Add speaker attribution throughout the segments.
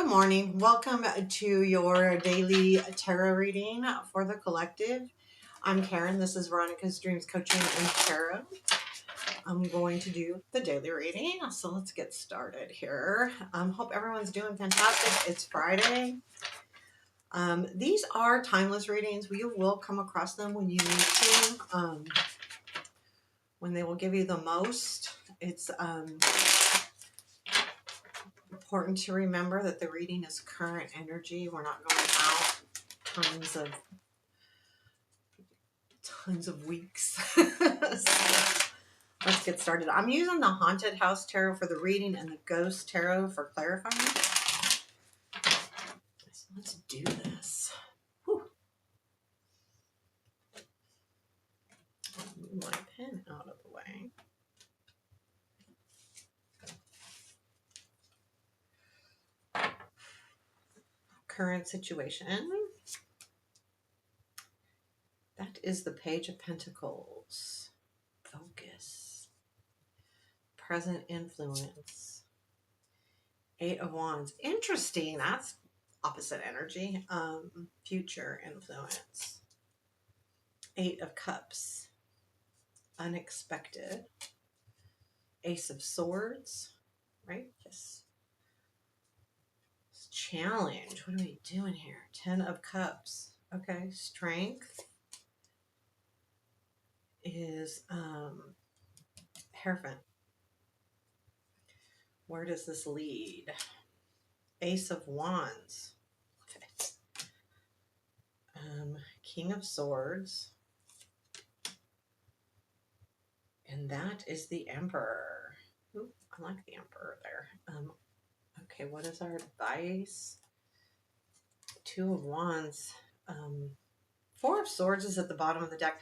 Speaker 1: Good morning. Welcome to your daily tarot reading for the collective. I'm Karen. This is Veronica's Dreams Coaching and Tarot. I'm going to do the daily reading. So let's get started here. Hope everyone's doing fantastic. It's Friday. These are timeless readings. You will come across them when you need to, when they will give you the most. It's important to remember that the reading is current energy. We're not going out tons of weeks. So let's get started. I'm using the Haunted House Tarot for the reading and the Ghost Tarot for clarifying. So let's do this. Whew. Move my pen out of the way. Current situation. That is the Page of Pentacles. Focus. Present influence. Eight of Wands. Interesting. That's opposite energy. Future influence. Eight of Cups. Unexpected. Ace of Swords. Right? Yes. Challenge. What are we doing here? 10 of Cups. Okay. Strength is Hierophant. Where does this lead? Ace of Wands. King of Swords. And that is the Emperor. Ooh, I like the Emperor there. Okay, what is our advice? Two of Wands. Four of Swords is at the bottom of the deck.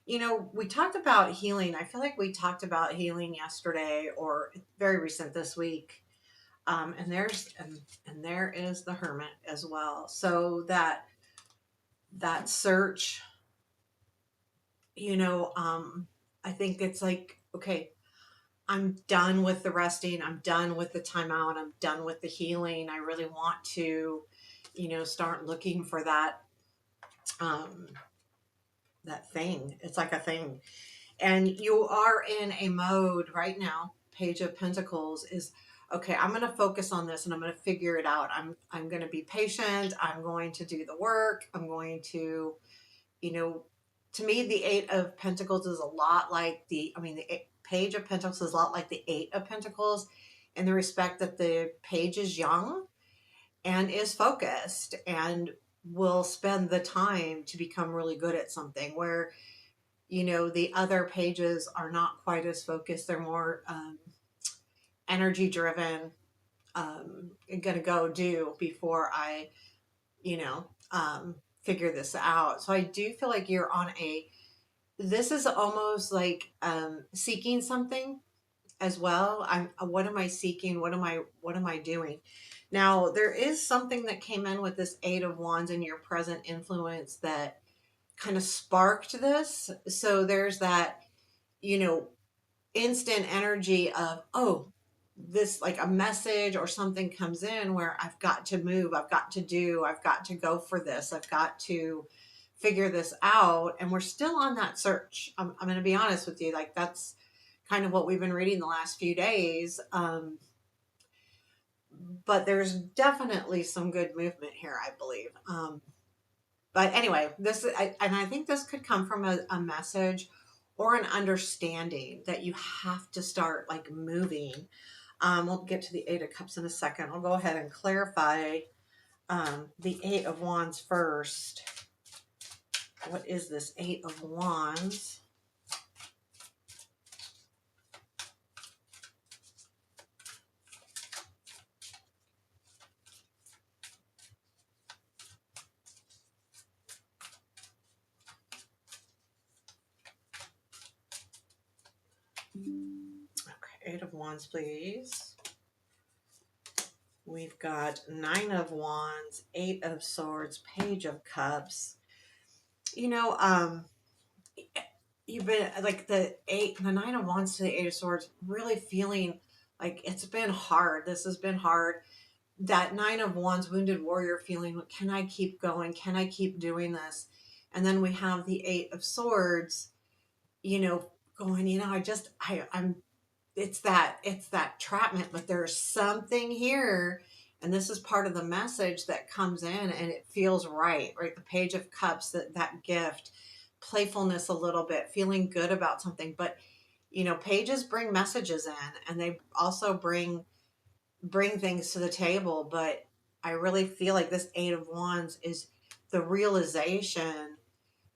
Speaker 1: You know, we talked about healing. I feel like we talked about healing yesterday or very recent this week. And there is the Hermit as well. So that search, you know, I think it's like, okay, I'm done with the resting. I'm done with the timeout. I'm done with the healing. I really want to, you know, start looking for that, that thing. It's like a thing. And you are in a mode right now. Page of Pentacles is, okay, I'm going to focus on this and I'm going to figure it out. I'm going to be patient. I'm going to do the work. I'm going to, you know, to me, the Eight of Pentacles is a lot like the Page of Pentacles is a lot like the Eight of Pentacles in the respect that the page is young and is focused and will spend the time to become really good at something, where, you know, the other pages are not quite as focused. They're more energy driven. I'm going to go do before I, you know, figure this out. So I do feel like you're on this is almost like seeking something as well. What am I seeking? What am I doing? Now, there is something that came in with this Eight of Wands in your present influence that kind of sparked this. So there's that, you know, instant energy of, oh, this, like a message or something comes in where I've got to move, I've got to do, I've got to go for this, I've got to figure this out. And we're still on that search. I'm going to be honest with you. Like, that's kind of what we've been reading the last few days. But there's definitely some good movement here, I believe. But anyway, I think this could come from a message or an understanding that you have to start like moving. We'll get to the Eight of Cups in a second. I'll go ahead and clarify the Eight of Wands first. What is this Eight of Wands? Okay, Eight of Wands, please. We've got Nine of Wands, Eight of Swords, Page of Cups. You know, you've been like the Nine of Wands to the Eight of Swords, really feeling like it's been hard. This has been hard. that Nine of Wands, wounded warrior feeling, can I keep going? Can I keep doing this? And then we have the Eight of Swords, going, I'm it's that trapment, but there's something here. And this is part of the message that comes in and it feels right? The Page of Cups, that gift, playfulness a little bit, feeling good about something. But, pages bring messages in and they also bring things to the table. But I really feel like this Eight of Wands is the realization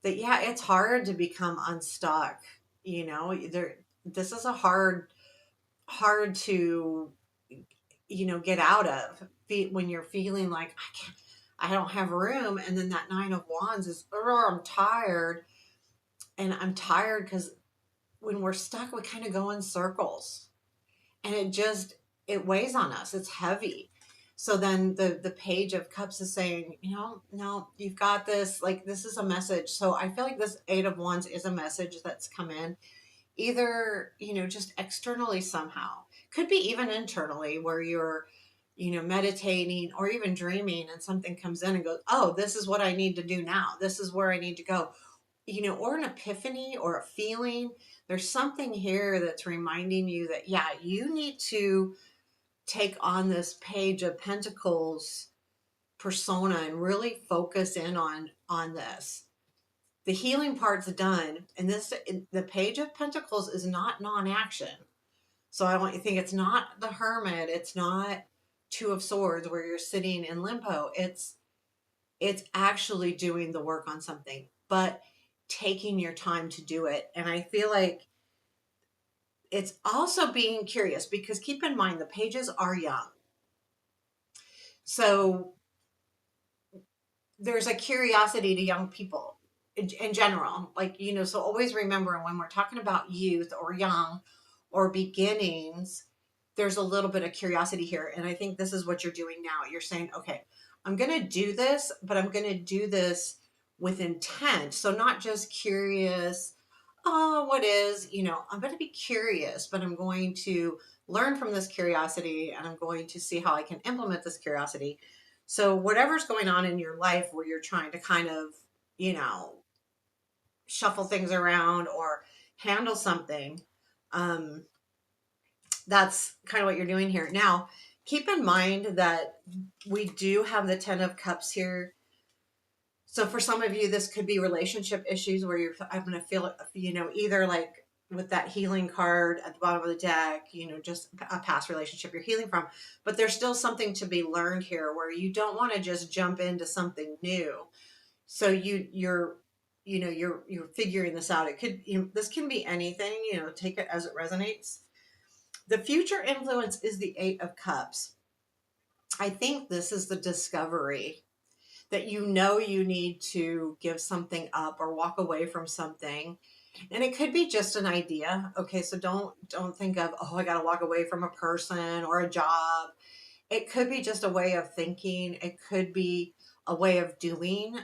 Speaker 1: that, yeah, it's hard to become unstuck. This is a hard to get out of, when you're feeling like I don't have room. And then that Nine of Wands is, oh, I'm tired. And I'm tired because when we're stuck, we kind of go in circles and it weighs on us. It's heavy. So then the Page of Cups is saying, no, you've got this. Like, this is a message. So I feel like this Eight of Wands is a message that's come in, either, just externally somehow. Could be even internally, where you're, meditating or even dreaming and something comes in and goes, oh, this is what I need to do now. This is where I need to go. Or an epiphany or a feeling. There's something here that's reminding you that, yeah, you need to take on this Page of Pentacles persona and really focus in on this. The healing part's done, and the Page of Pentacles is not non-action. So I want you to think, it's not the Hermit, it's not Two of Swords where you're sitting in limbo. It's actually doing the work on something, but taking your time to do it. And I feel like it's also being curious, because keep in mind, the pages are young. So there's a curiosity to young people in general. So always remember, when we're talking about youth or young or beginnings, there's a little bit of curiosity here. And I think this is what you're doing now. You're saying, okay, I'm going to do this, but I'm going to do this with intent. So not just curious, oh, what is, I'm going to be curious, but I'm going to learn from this curiosity and I'm going to see how I can implement this curiosity. So whatever's going on in your life where you're trying to kind of, shuffle things around or handle something, that's kind of what you're doing here. Now, keep in mind that we do have the Ten of Cups here. So for some of you, this could be relationship issues where I'm going to feel, either like with that healing card at the bottom of the deck, just a past relationship you're healing from. But there's still something to be learned here where you don't want to just jump into something new. So you're figuring this out. It could, this can be anything, take it as it resonates. The future influence is the Eight of Cups. I think this is the discovery that you need to give something up or walk away from something. And it could be just an idea. Okay, so don't think of, oh, I got to walk away from a person or a job. It could be just a way of thinking. It could be a way of doing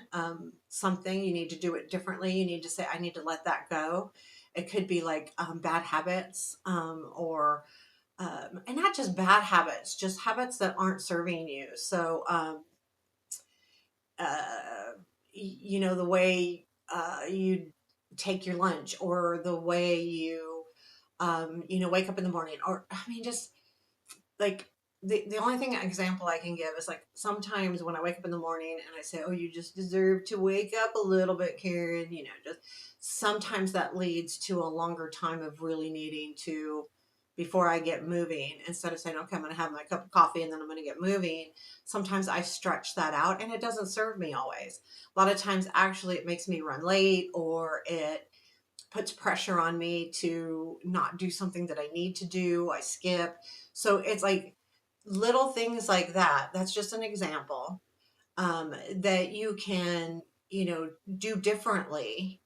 Speaker 1: something. You need to do it differently. You need to say, I need to let that go. It could be like bad habits, or and not just bad habits, just habits that aren't serving you. So, the way you take your lunch, or the way you, wake up in the morning, or, I mean, just like, the only example I can give is, like, sometimes when I wake up in the morning and I say, oh, you just deserve to wake up a little bit, Karen, just sometimes that leads to a longer time of really needing to, before I get moving, instead of saying, okay, I'm going to have my cup of coffee and then I'm going to get moving. Sometimes I stretch that out and it doesn't serve me always. A lot of times, actually, it makes me run late, or it puts pressure on me to not do something that I need to do. I skip. So it's like little things like that. That's just an example, that you can, do differently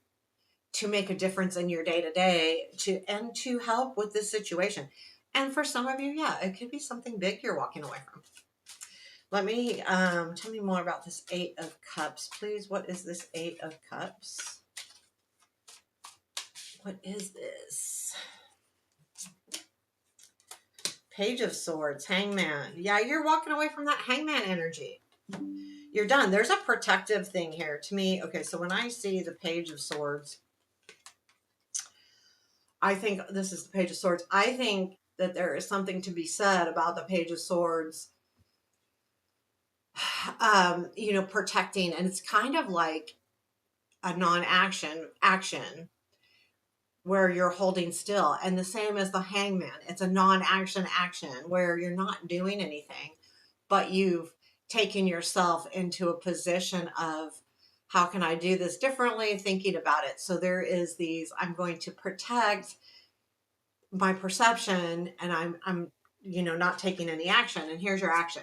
Speaker 1: to make a difference in your day to day, to help with this situation. And for some of you, yeah, it could be something big you're walking away from. Let me, tell me more about this Eight of Cups, please. What is this Eight of Cups? What is this? Page of Swords, Hangman. Yeah, you're walking away from that Hangman energy. You're done. There's a protective thing here to me. Okay, so when I see the Page of Swords, I think this is the Page of Swords. I think that there is something to be said about the Page of Swords, protecting, and it's kind of like a non-action action where you're holding still. And the same as the Hangman, it's a non-action action where you're not doing anything, but you've taken yourself into a position of, how can I do this differently? Thinking about it. So there is these, I'm going to protect my perception, and I'm not taking any action. And here's your action,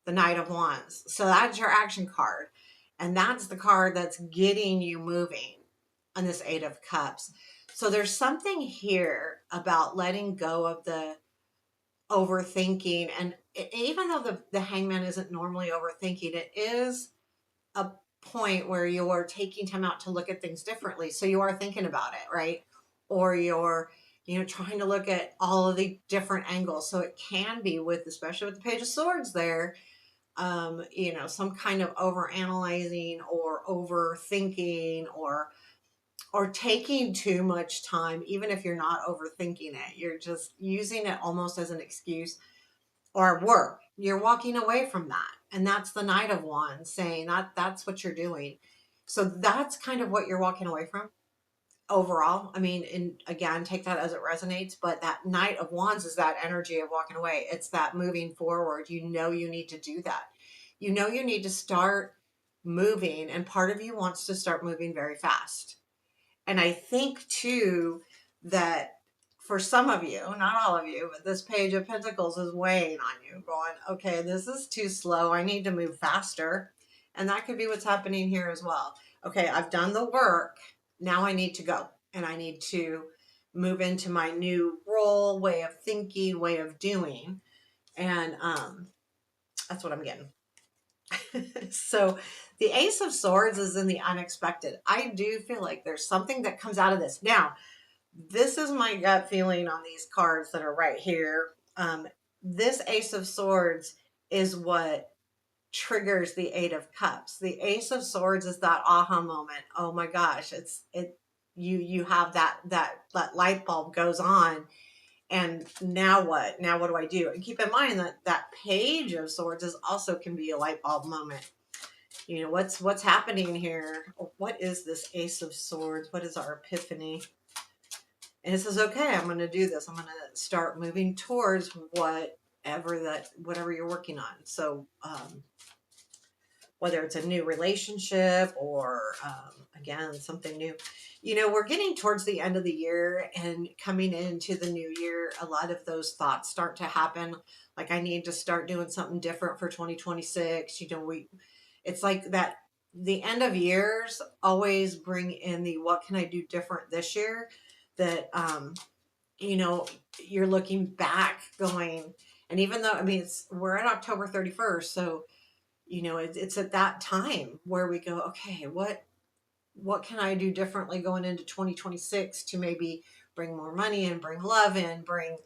Speaker 1: the Knight of Wands. So that's your action card. And that's the card that's getting you moving on this Eight of Cups. So there's something here about letting go of the overthinking. And even though the Hangman isn't normally overthinking, it is a point where you're taking time out to look at things differently. So you are thinking about it, right? Or you're, trying to look at all of the different angles. So it can be with, especially with the Page of Swords there, some kind of over analyzing or overthinking, or taking too much time, even if you're not overthinking it. You're just using it almost as an excuse, or work. You're walking away from that. And that's the Knight of Wands saying that's what you're doing. So that's kind of what you're walking away from overall. I mean, and again, take that as it resonates, but that Knight of Wands is that energy of walking away. It's that moving forward. You need to do that. You need to start moving, and part of you wants to start moving very fast. And I think too that for some of you, not all of you, but this Page of Pentacles is weighing on you, going, okay, this is too slow. I need to move faster. And that could be what's happening here as well. Okay, I've done the work. Now I need to go, and I need to move into my new role, way of thinking, way of doing. And that's what I'm getting. So the Ace of Swords is in the unexpected. I do feel like there's something that comes out of this. Now, this is my gut feeling on these cards that are right here. This Ace of Swords is what triggers the Eight of Cups. The Ace of Swords is that aha moment. Oh my gosh, you have that light bulb goes on. And now what? Now what do I do? And keep in mind that Page of Swords is also can be a light bulb moment. What's happening here? What is this Ace of Swords? What is our epiphany? And it says, okay, I'm going to do this. I'm going to start moving towards whatever you're working on. So, whether it's a new relationship or, again, something new, we're getting towards the end of the year and coming into the new year. A lot of those thoughts start to happen. Like, I need to start doing something different for 2026. It's like that. The end of years always bring in the, what can I do different this year? That, you're looking back going, and even though, I mean, we're at October 31st. So, it's at that time where we go, okay, what can I do differently going into 2026 to maybe bring more money in, bring love in, bring,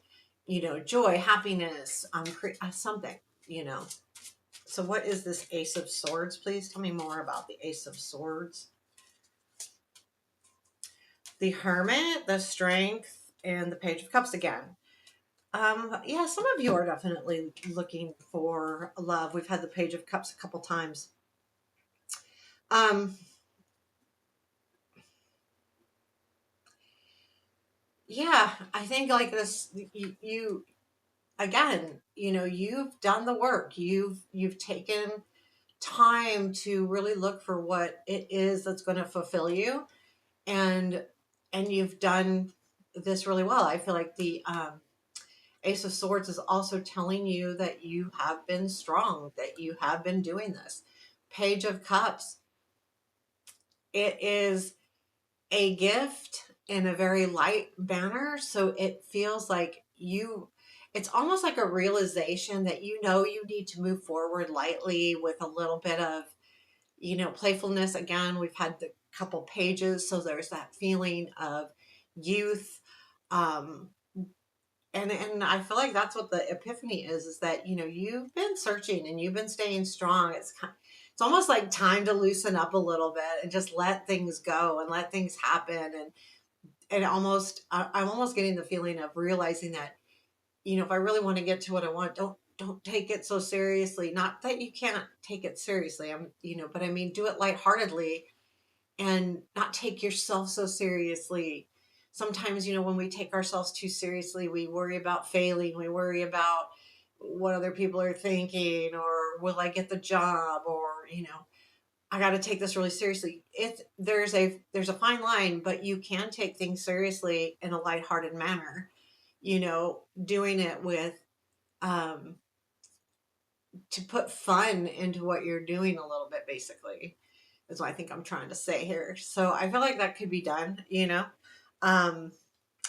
Speaker 1: joy, happiness, something, So what is this Ace of Swords? Please tell me more about the Ace of Swords. The Hermit, the Strength, and the Page of Cups again. Yeah, some of you are definitely looking for love. We've had the Page of Cups a couple times. Yeah, I think like this, you again, you've done the work. You've taken time to really look for what it is that's going to fulfill you, and you've done this really well. I feel like the Ace of Swords is also telling you that you have been strong, that you have been doing this. Page of Cups, it is a gift in a very light manner. So it feels like it's almost like a realization that you need to move forward lightly with a little bit of, playfulness. Again, we've had the couple pages. So there's that feeling of youth, um, And I feel like that's what the epiphany is that, you know, you've been searching and you've been staying strong. It's almost like time to loosen up a little bit and just let things go and let things happen. And I'm almost getting the feeling of realizing that, you know, if I really want to get to what I want, don't take it so seriously. Not that you can't take it seriously. You know, but I mean, do it lightheartedly and not take yourself so seriously. Sometimes, you know, when we take ourselves too seriously, we worry about failing, we worry about what other people are thinking, or will I get the job, or, you know, I got to take this really seriously. There's a fine line, but you can take things seriously in a lighthearted manner, you know, doing it with um to put fun into what you're doing a little bit, basically, is what I think I'm trying to say here. So I feel like that could be done, you know. Um,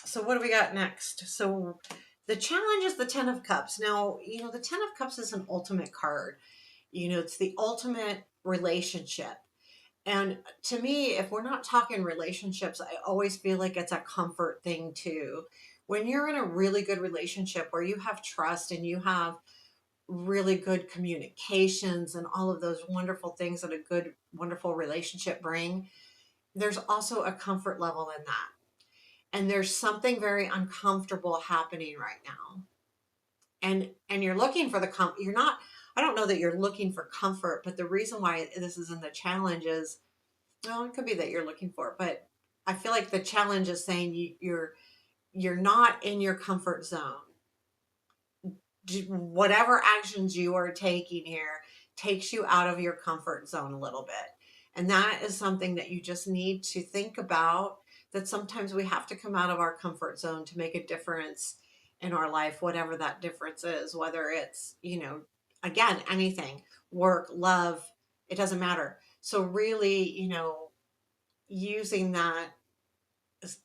Speaker 1: so what do we got next? So the challenge is the Ten of Cups. Now, you know, the Ten of Cups is an ultimate card. You know, it's the ultimate relationship. And to me, if we're not talking relationships, I always feel like it's a comfort thing too. When you're in a really good relationship where you have trust and you have really good communications and all of those wonderful things that a good, wonderful relationship bring, there's also a comfort level in that. And there's something very uncomfortable happening right now. And you're looking for the you're not, I don't know that you're looking for comfort, but the reason why this is in the challenge is, well, it could be that you're looking for it, but I feel like the challenge is saying you're not in your comfort zone. Whatever actions you are taking here takes you out of your comfort zone a little bit. And that is something that you just need to think about, that sometimes we have to come out of our comfort zone to make a difference in our life, whatever that difference is, whether it's, you know, again, anything, work, love, it doesn't matter. So really, you know, using that,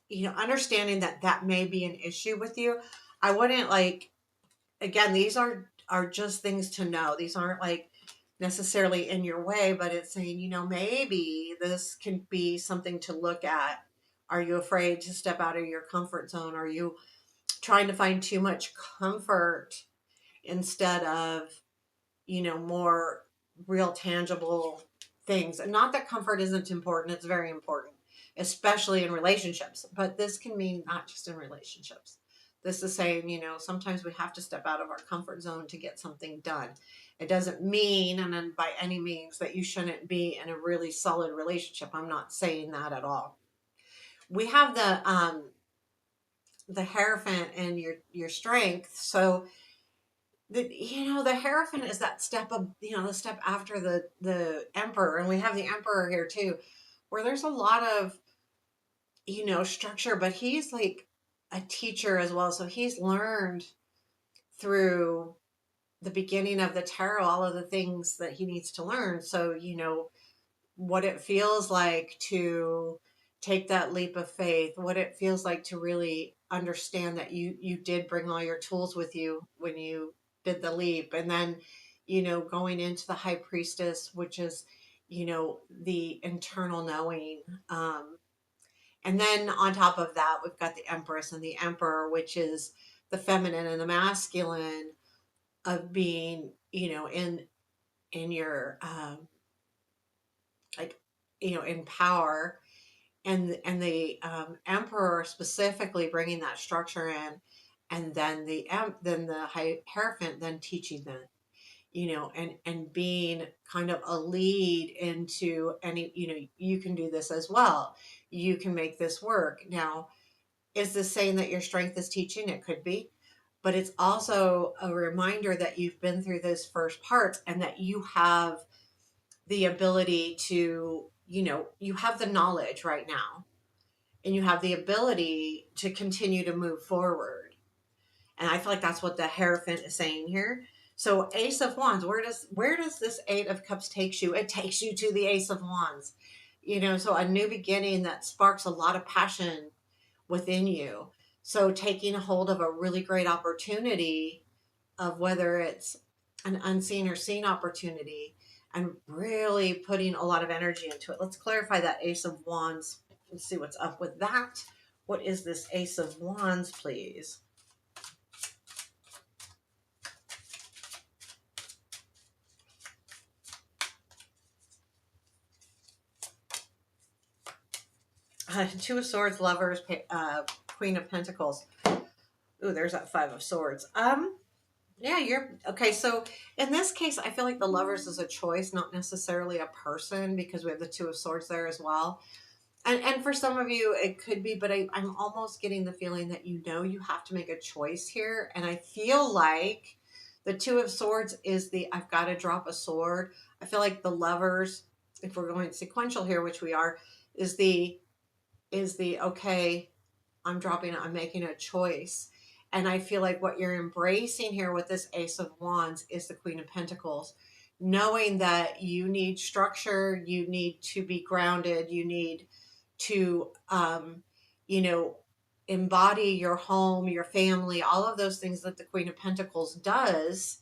Speaker 1: you know, understanding that that may be an issue with you. I wouldn't like, again, these are just things to know. These aren't like necessarily in your way, but it's saying, you know, maybe this can be something to look at. Are you afraid to step out of your comfort zone? Are you trying to find too much comfort instead of, you know, more real tangible things? And not that comfort isn't important, it's very important, especially in relationships. But this can mean not just in relationships. This is saying, you know, sometimes we have to step out of our comfort zone to get something done. It doesn't mean, and then by any means, that you shouldn't be in a really solid relationship. I'm not saying that at all. We have the Hierophant and your Strength. So the, you know, the Hierophant is that step of, you know, the step after the Emperor, and we have the Emperor here too, where there's a lot of, you know, structure, but he's like a teacher as well. So he's learned through the beginning of the tarot all of the things that he needs to learn. So, you know, what it feels like to take that leap of faith, what it feels like to really understand that you did bring all your tools with you when you did the leap. And then, you know, going into the High Priestess, which is, you know, the internal knowing. And then on top of that, we've got the Empress and the Emperor, which is the feminine and the masculine of being, you know, in your like, you know, in power, and the Emperor specifically bringing that structure in, and then the Hierophant then teaching them, you know, and being kind of a lead into any, you know, you can do this as well, you can make this work. Now, is this saying that your Strength is teaching? It could be, but it's also a reminder that you've been through those first parts and that you have the ability to, you know, you have the knowledge right now and you have the ability to continue to move forward. And I feel like that's what the Hierophant is saying here. So Ace of Wands, where does this Eight of Cups takes you? It takes you to the Ace of Wands. You know, so a new beginning that sparks a lot of passion within you. So taking a hold of a really great opportunity, of whether it's an unseen or seen opportunity, and really putting a lot of energy into it. Let's clarify that Ace of Wands. Let's see what's up with that. What is this Ace of Wands, please? Two of Swords, Lovers, Queen of Pentacles. Ooh, there's that Five of Swords. Yeah, you're okay. So in this case, I feel like the Lovers is a choice, not necessarily a person, because we have the Two of Swords there as well. And for some of you, it could be, but I'm almost getting the feeling that you have to make a choice here. And I feel like the Two of Swords is the I've got to drop a sword. I feel like the Lovers, if we're going sequential here, which we are, is the okay, I'm dropping it, I'm making a choice. And I feel like what you're embracing here with this Ace of Wands is the Queen of Pentacles, knowing that you need structure, you need to be grounded, you need to, you know, embody your home, your family, all of those things that the Queen of Pentacles does.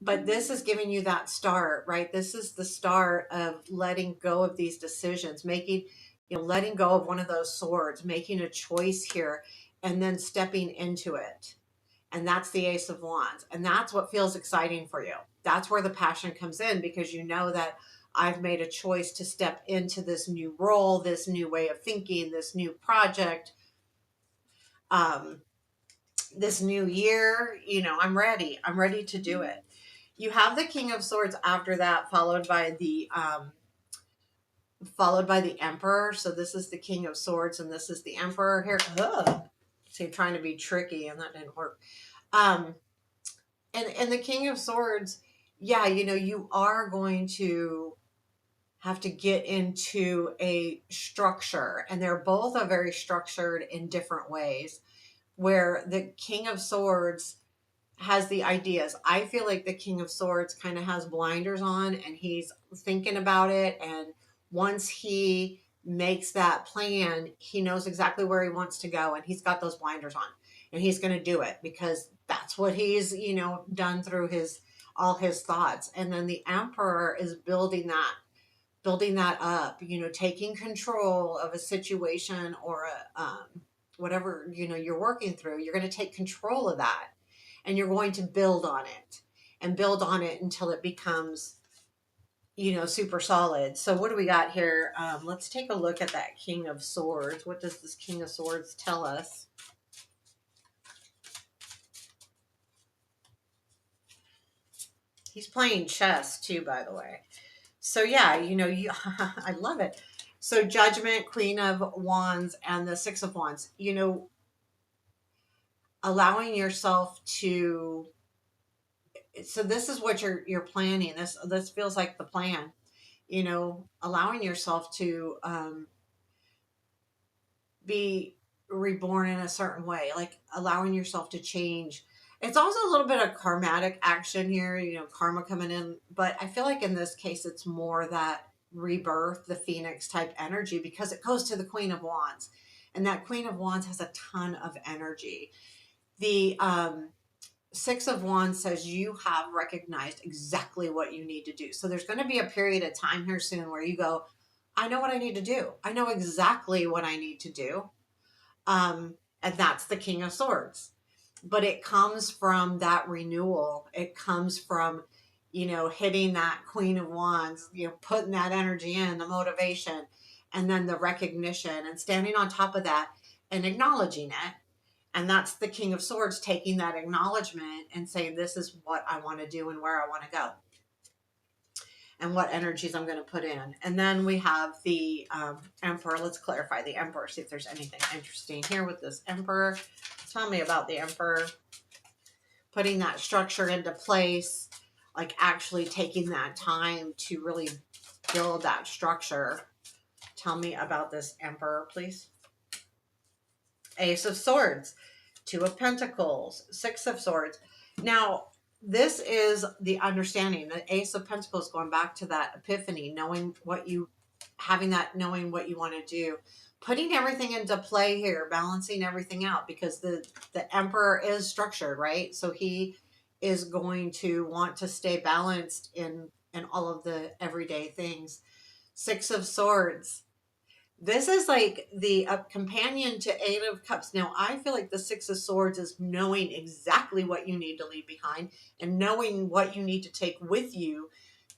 Speaker 1: But this is giving you that start, right? This is the start of letting go of these decisions, making, letting go of one of those swords, making a choice here, and then stepping into it. And that's the Ace of Wands. And that's what feels exciting for you. That's where the passion comes in, because you know that I've made a choice to step into this new role, this new way of thinking, this new project, um, this new year. I'm ready. I'm ready to do it. You have the King of Swords after that, followed by the Emperor. So this is the King of Swords, and this is the Emperor here. Ugh. So you're trying to be tricky, and that didn't work. Um, and the King of Swords, yeah, you are going to have to get into a structure, and they're both are very structured in different ways. Where the King of Swords has the ideas. I feel like the King of Swords kind of has blinders on, and he's thinking about it. And once he makes that plan, he knows exactly where he wants to go, and he's got those blinders on, and he's going to do it because that's what he's, done through all his thoughts. And then the Emperor is building that up, taking control of a situation or whatever, you're working through. You're going to take control of that, and you're going to build on it and build on it until it becomes, super solid. So what do we got here? Let's take a look at that King of Swords. What does this King of Swords tell us? He's playing chess too, by the way. So yeah, I love it. So Judgment, Queen of Wands, and the Six of Wands, allowing yourself to, so this is what you're planning. This feels like the plan, allowing yourself to be reborn in a certain way, like allowing yourself to change. It's also a little bit of karmatic action here, karma coming in, but I feel like in this case it's more that rebirth, the phoenix type energy, because it goes to the Queen of Wands, and that Queen of Wands has a ton of energy. The Six of Wands says you have recognized exactly what you need to do. So there's going to be a period of time here soon where you go, I know what I need to do. I know exactly what I need to do. And that's the King of Swords. But it comes from that renewal. It comes from, hitting that Queen of Wands, putting that energy in, the motivation, and then the recognition and standing on top of that and acknowledging it. And that's the King of Swords taking that acknowledgement and saying, this is what I want to do and where I want to go and what energies I'm going to put in. And then we have the Emperor. Let's clarify the Emperor, see if there's anything interesting here with this Emperor. Tell me about the Emperor. Putting that structure into place, like actually taking that time to really build that structure. Tell me about this Emperor, please. Ace of Swords, Two of Pentacles, Six of Swords. Now, this is the understanding. The Ace of Pentacles going back to that epiphany, knowing what you want to do, putting everything into play here, balancing everything out, because the Emperor is structured, right? So he is going to want to stay balanced in all of the everyday things. Six of Swords. This is like the companion to Eight of Cups. Now, I feel like the Six of Swords is knowing exactly what you need to leave behind and knowing what you need to take with you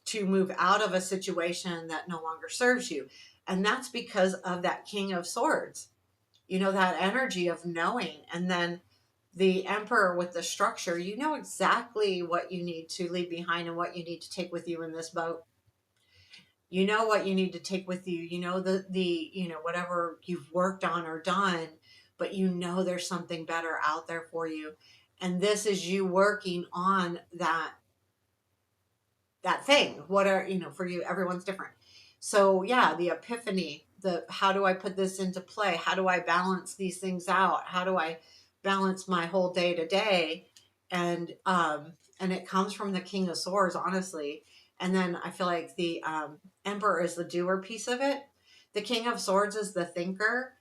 Speaker 1: to move out of a situation that no longer serves you. And that's because of that King of Swords, you know, that energy of knowing. And then the Emperor with the structure, you know exactly what you need to leave behind and what you need to take with you in this boat. You know what you need to take with you. You know you know, whatever you've worked on or done, but you know there's something better out there for you. And this is you working on that thing. What are, you know, for you, everyone's different. So yeah, the epiphany, the how do I put this into play? How do I balance these things out? How do I balance my whole day to day? And it comes from the King of Swords, honestly. And then I feel like the Emperor is the doer piece of it. The King of Swords is the thinker,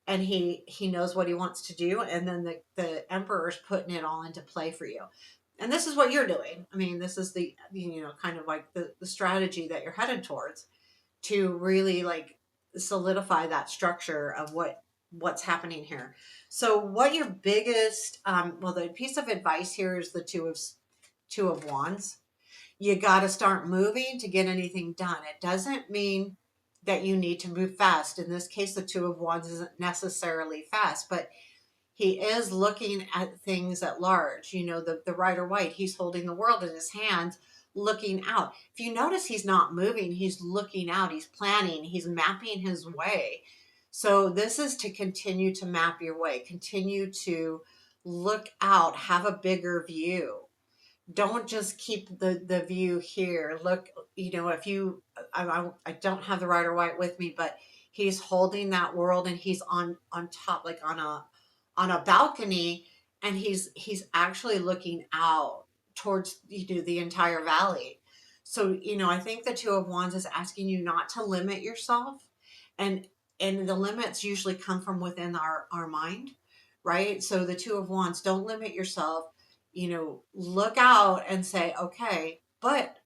Speaker 1: and he knows what he wants to do, and then the Emperor is putting it all into play for you. And this is what you're doing. I mean, this is the, you know, kind of like the strategy that you're headed towards, to really like solidify that structure of what's happening here. So what your biggest well, the piece of advice here is the two of wands. You got to start moving to get anything done. It doesn't mean that you need to move fast. In this case, the two of wands isn't necessarily fast, but he is looking at things at large. You know, the Rider White, he's holding the world in his hands, looking out. If you notice, he's not moving, he's looking out, he's planning, he's mapping his way. So this is to continue to map your way, continue to look out, have a bigger view. Don't just keep the view here. Look, you know, if you, I don't have the Rider White with me, but he's holding that world, and he's on top, like on a balcony, and he's actually looking out towards, you know, the entire valley. So, you know, I think the two of wands is asking you not to limit yourself, and the limits usually come from within our mind, right? So the two of wands, don't limit yourself, you know, look out and say, okay, but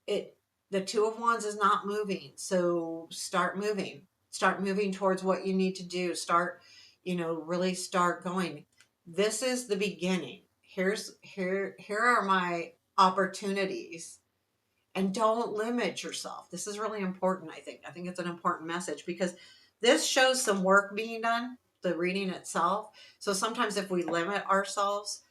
Speaker 1: it, the two of wands is not moving. So start moving towards what you need to do. Start, you know, really start going. This is the beginning. Here are my opportunities, and don't limit yourself. This is really important. I think it's an important message, because this shows some work being done, the reading itself. So sometimes if we limit ourselves,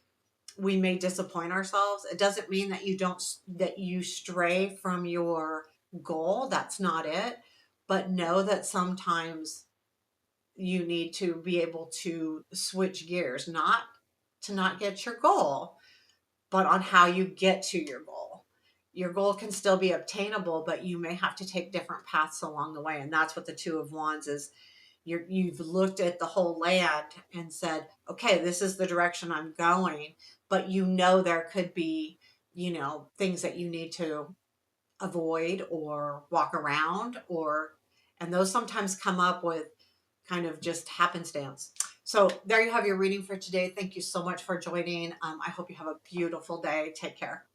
Speaker 1: we may disappoint ourselves. It doesn't mean that you stray from your goal. That's not it. But know that sometimes you need to be able to switch gears, not to not get your goal, but on how you get to your goal. Your goal can still be obtainable, but you may have to take different paths along the way. And that's what the two of wands is. You've looked at the whole land and said, okay, this is the direction I'm going, but you know there could be, you know, things that you need to avoid or walk around, or, and those sometimes come up with kind of just happenstance. So there you have your reading for today. Thank you so much for joining. I hope you have a beautiful day. Take care.